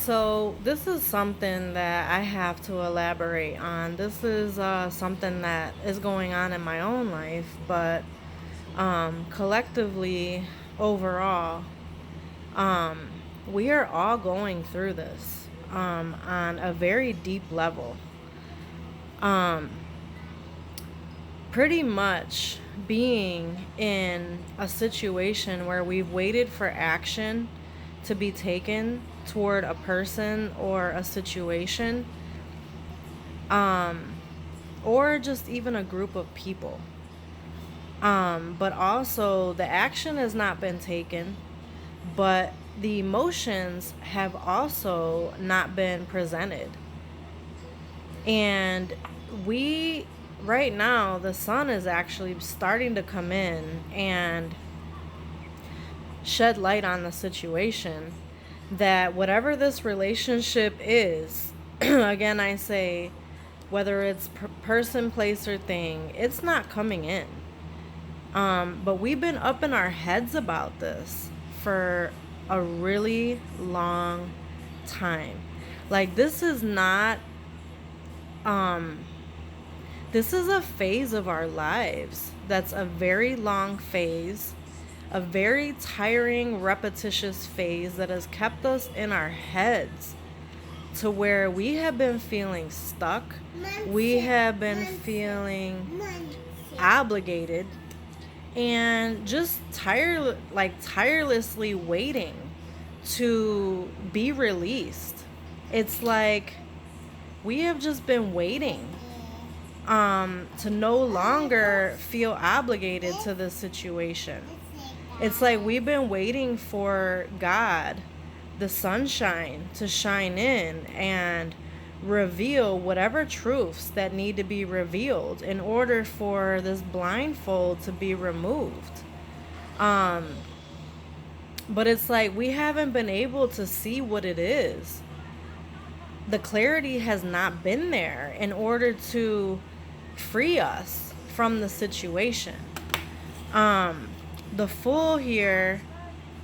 So this is something that I have to elaborate on. This is something that is going on in my own life, but collectively, overall, we are all going through this on a very deep level. Um, Pretty much being in a situation where we've waited for action to be taken toward a person or a situation, um, or just even a group of people. But also, the action has not been taken, but the emotions have also not been presented. And we, right now, the sun is actually starting to come in and shed light on the situation that whatever this relationship is, again, I say, whether it's person, place, or thing, it's not coming in. But we've been up in our heads about this for a really long time. Like, um, this is a phase of our lives that's a very long phase, a very tiring, repetitious phase that has kept us in our heads to where we have been feeling stuck. We have been feeling obligated and just tirelessly waiting to be released. It's like we have just been waiting to no longer feel obligated to this situation. It's like we've been waiting for God, the sunshine, to shine in and reveal whatever truths that need to be revealed in order for this blindfold to be removed. Um, but it's like we haven't been able to see what it is. The clarity has not been there in order to free us from the situation. Um, the Fool here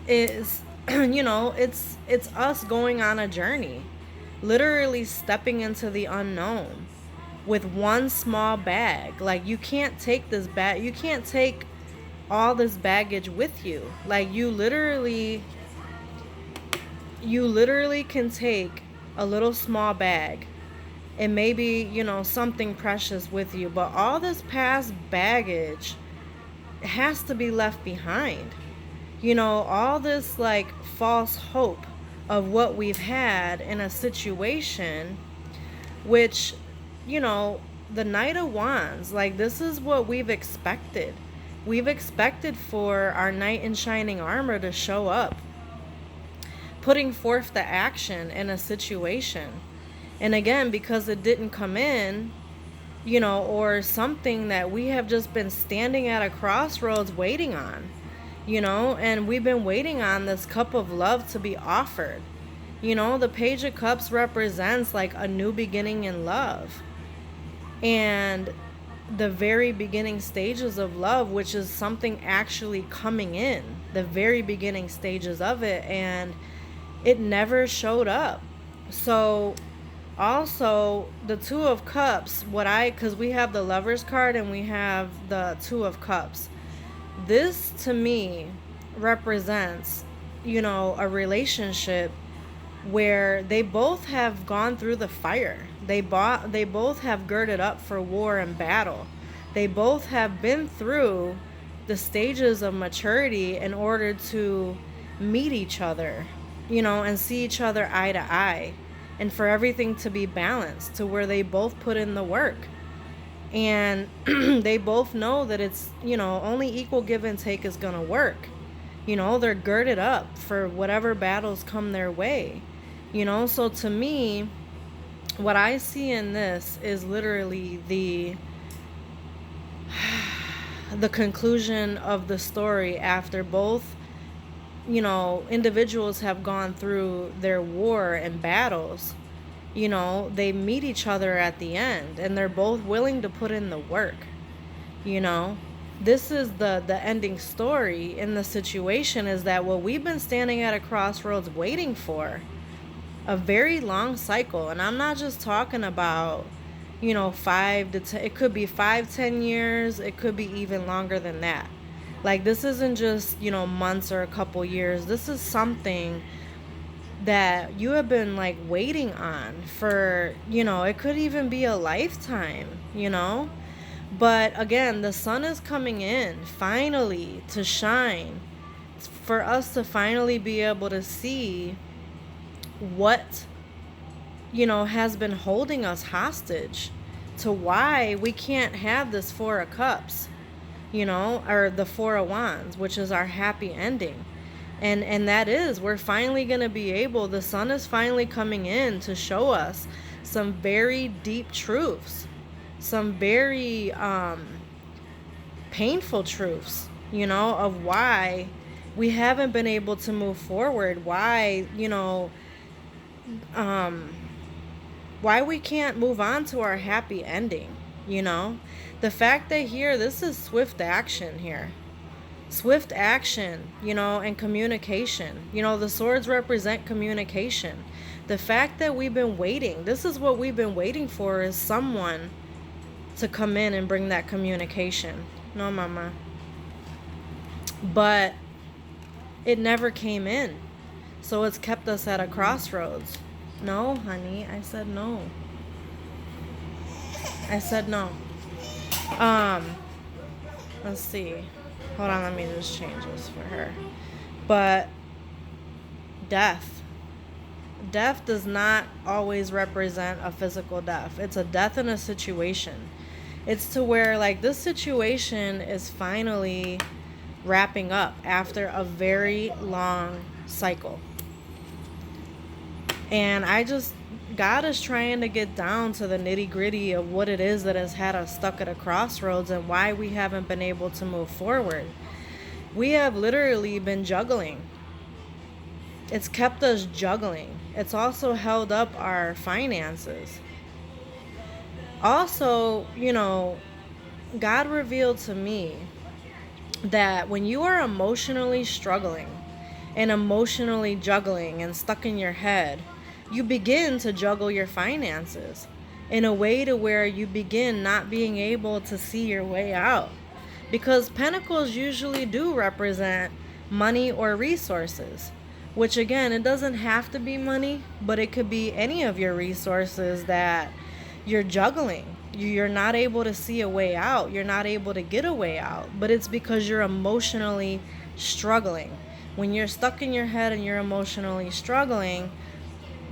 is, it's us going on a journey, literally stepping into the unknown with one small bag. Like, you can't take all this baggage with you. Like, you literally can take a little small bag and maybe, something precious with you, but all this past baggage has to be left behind. All this like false hope of what we've had in a situation, which, the Knight of Wands, like, this is what we've expected. We've expected for our knight in shining armor to show up, putting forth the action in a situation. And again, because it didn't come in, or something that we have just been standing at a crossroads waiting on, and we've been waiting on this cup of love to be offered. The Page of Cups represents like a new beginning in love. And the very beginning stages of love, which is something actually coming in, the very beginning stages of it, and it never showed up. So also the Two of Cups, because we have the Lovers card and we have the Two of Cups, this to me represents, a relationship where they both have gone through the fire. They both have girded up for war and battle. They both have been through the stages of maturity in order to meet each other, and see each other eye to eye, and for everything to be balanced to where they both put in the work. And they both know that it's, only equal give and take is going to work. They're girded up for whatever battles come their way. So to me, what I see in this is literally the conclusion of the story after both, individuals have gone through their war and battles. They meet each other at the end and they're both willing to put in the work. you know this is the ending story in the situation, is that what we've been standing at a crossroads waiting for, a very long cycle. And I'm not just talking about, 5 to 10, it could be 5, 10 years, it could be even longer than that. Like, this isn't just, months or a couple years. This is something that you have been like waiting on for, it could even be a lifetime. But again, the sun is coming in finally to shine, for us to finally be able to see what, has been holding us hostage to why we can't have this Four of Cups, or the Four of Wands, which is our happy ending. And that is, we're finally going to be able, the sun is finally coming in to show us some very deep truths, some very painful truths, of why we haven't been able to move forward, why we can't move on to our happy ending. The fact that here, this is swift action here. Swift action, and communication. The swords represent communication. The fact that we've been waiting, this is what we've been waiting for, is someone to come in and bring that communication. No, mama. But it never came in. So it's kept us at a crossroads. No, honey, I said no. I said no. Let's see. Hold on, let me just change this for her. But death. Death does not always represent a physical death. It's a death in a situation. It's to where, like, this situation is finally wrapping up after a very long cycle. And God is trying to get down to the nitty gritty of what it is that has had us stuck at a crossroads and why we haven't been able to move forward. We have literally been juggling. It's kept us juggling. It's also held up our finances. Also, God revealed to me that when you are emotionally struggling and emotionally juggling and stuck in your head, you begin to juggle your finances in a way to where you begin not being able to see your way out. Because pentacles usually do represent money or resources, which again, it doesn't have to be money, but it could be any of your resources that you're juggling. You're not able to see a way out. You're not able to get a way out, but it's because you're emotionally struggling. When you're stuck in your head and you're emotionally struggling,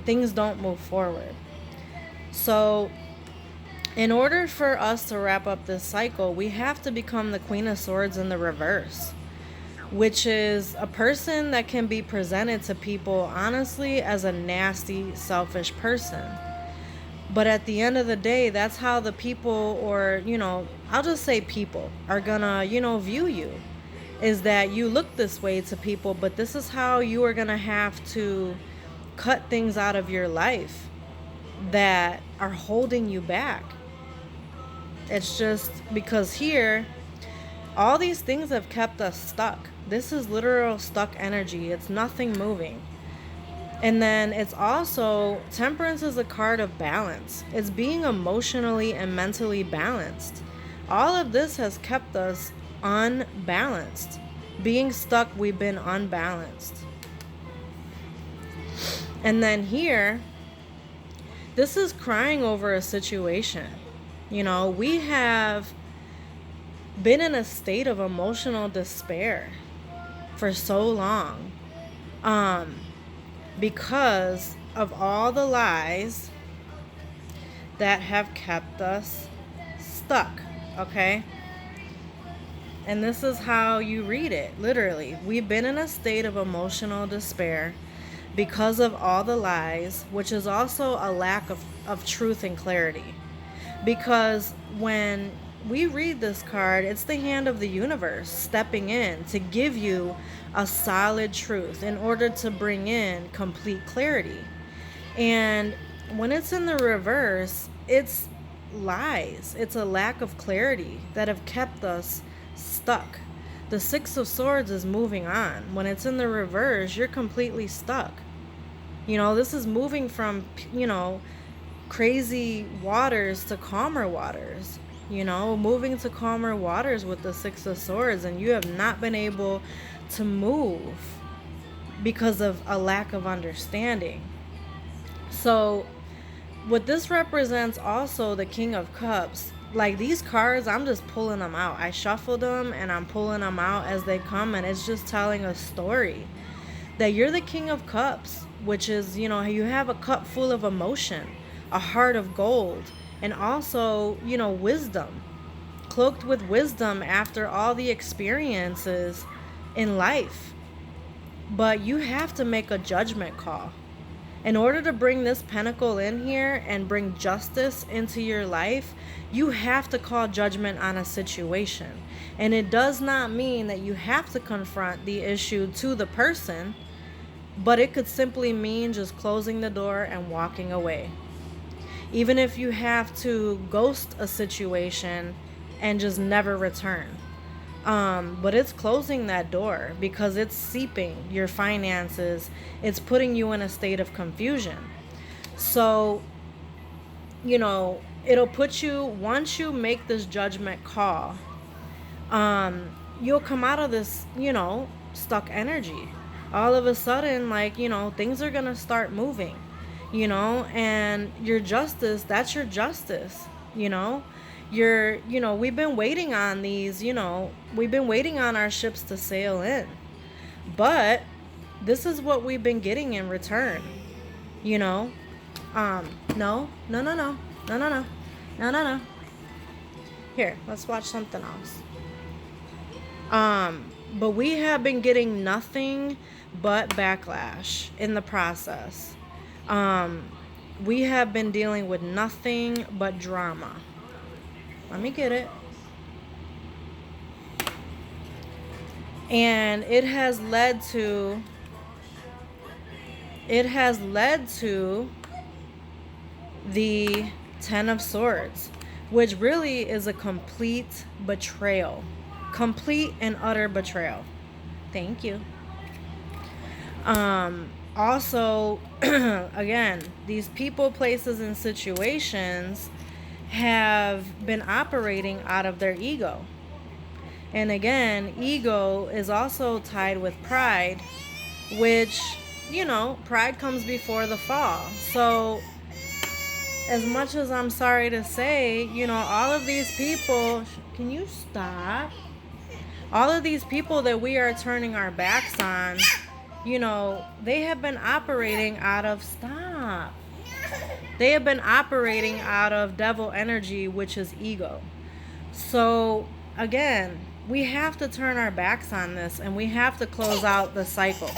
things don't move forward. So in order for us to wrap up this cycle, we have to become the Queen of Swords in the reverse, which is a person that can be presented to people honestly as a nasty, selfish person. But at the end of the day, that's how the people, or, I'll just say people, are gonna, view you. Is that you look this way to people, but this is how you are gonna have to cut things out of your life that are holding you back. It's just because here, all these things have kept us stuck. This is literal stuck energy. It's nothing moving. And then it's also, Temperance is a card of balance. It's being emotionally and mentally balanced. All of this has kept us unbalanced. Being stuck, we've been unbalanced. And then here, this is crying over a situation. We have been in a state of emotional despair for so long, because of all the lies that have kept us stuck, okay? And this is how you read it, literally. We've been in a state of emotional despair because of all the lies, which is also a lack of truth and clarity. Because when we read this card, it's the hand of the universe stepping in to give you a solid truth in order to bring in complete clarity. And when it's in the reverse, it's lies. It's a lack of clarity that have kept us stuck. The Six of Swords is moving on. When it's in the reverse, you're completely stuck. This is moving from, crazy waters to calmer waters, moving to calmer waters with the Six of Swords, and you have not been able to move because of a lack of understanding. So what this represents also, the King of Cups, like these cards, I'm just pulling them out. I shuffled them and I'm pulling them out as they come, and it's just telling a story that you're the King of Cups, which is, you have a cup full of emotion, a heart of gold, and also, wisdom, cloaked with wisdom after all the experiences in life. But you have to make a judgment call. In order to bring this pentacle in here and bring justice into your life, you have to call judgment on a situation. And it does not mean that you have to confront the issue to the person, but it could simply mean just closing the door and walking away. Even if you have to ghost a situation and just never return. But it's closing that door because it's seeping your finances. It's putting you in a state of confusion. So, it'll put you, once you make this judgment call, you'll come out of this, stuck energy. All of a sudden, things are going to start moving, and your justice, that's your justice, we've been waiting on these, we've been waiting on our ships to sail in. But this is what we've been getting in return, No. Here, let's watch something else. But we have been getting nothing but backlash in the process. We have been dealing with nothing but drama. Let me get it. And it has led to the Ten of Swords, which really is a complete betrayal. Complete and utter betrayal. Thank you. Also, again, these people, places, and situations have been operating out of their ego. And again, ego is also tied with pride, which, pride comes before the fall. So as much as I'm sorry to say, all of these people, can you stop? All of these people that we are turning our backs on, they have been operating out of, stop. They have been operating out of devil energy, which is ego. So again, we have to turn our backs on this, and we have to close out the cycle.